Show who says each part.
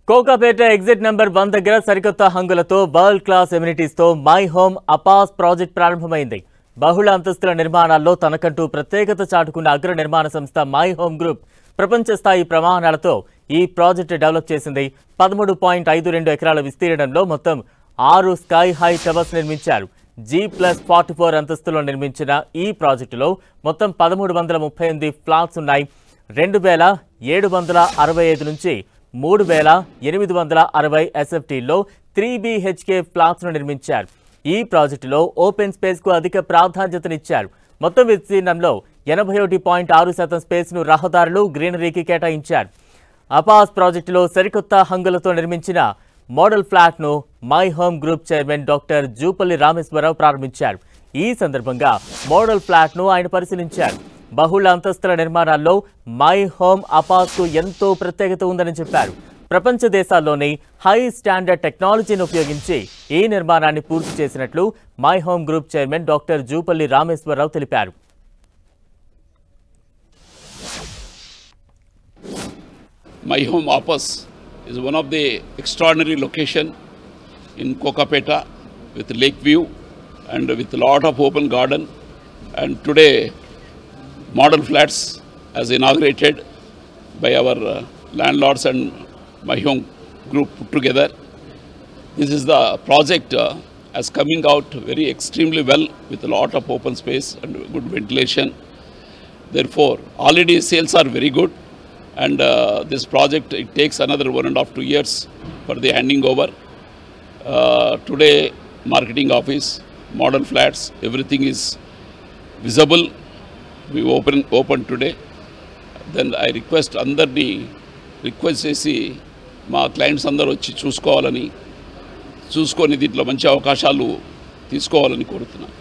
Speaker 1: Kokapet exit number 1 దగ్గర సరికొత్త హంగులతో వరల్డ్ క్లాస్ ఎమ్యూనిటీస్ తో మై హోమ్ అపాస్ ప్రాజెక్ట్ ప్రారంభమైంది. బహుళ అంతస్తుల నిర్మాణాల్లో తనకంటూ ప్రత్యేకత చాటుకున్న అగ్ర నిర్మాణ సంస్థ మై హోమ్ గ్రూప్ ప్రపంచ స్థాయి ప్రమాణాలతో ఈ ప్రాజెక్ట్ డెవలప్ చేసింది. 13.52 ఎకరాల విస్తీర్ణంలో మొత్తం 6 స్కై హై టవర్స్ నిర్మించారు. G+44 అంతస్తులో నిర్మించిన ఈ ప్రాజెక్టులో మొత్తం 1338 ఫ్లాట్స్ ఉన్నాయి. 2765 నుంచి 3860 SFTలో 3BHK ఫ్లాట్స్ను నిర్మించారు. ఈ ప్రాజెక్టులో ఓపెన్ స్పేస్కు అధిక ప్రాధాన్యతనిచ్చారు. మొత్తం విస్తీర్ణంలో 81.6% స్పేస్ను రహదారులు గ్రీనరీకి కేటాయించారు. అపాస్ ప్రాజెక్టులో సరికొత్త హంగులతో నిర్మించిన మోడల్ ఫ్లాట్ను my home group chairman doctor Jupalli Rameshwara Rao ప్రారంభించారు. ఈ సందర్భంగా మోడల్ ఫ్లాట్ను ఆయన పరిశీలించారు. బహుళ అంతస్తుల నిర్మాణాల్లో మై హోమ్ అపాస్కు ఎంతో ప్రత్యేకత ఉందని చెప్పారు. ప్రపంచ దేశాల్లోని హై స్టాండర్డ్ టెక్నాలజీని ఉపయోగించి ఈ నిర్మాణాన్ని పూర్తి చేసినట్లు My home group chairman doctor Jupalli Rameshwar Rao తెలిపారు.
Speaker 2: My home Apas is one of the extraordinary location in Kokapeta with lake view and with a lot of open garden, and today model flats as inaugurated by our landlords and My Home Group put together. This is the project as coming out very extremely well with a lot of open space and good ventilation. Therefore already sales are very good, and this project, it takes another 1.5-2 years for the handing over. Today marketing office, model flats, everything is visible. We open today. Then I request andarni request chesi మా clients అందరూ వచ్చి చూసుకొని దీంట్లో మంచి అవకాశాలు తీసుకోవాలని కోరుతున్నాను.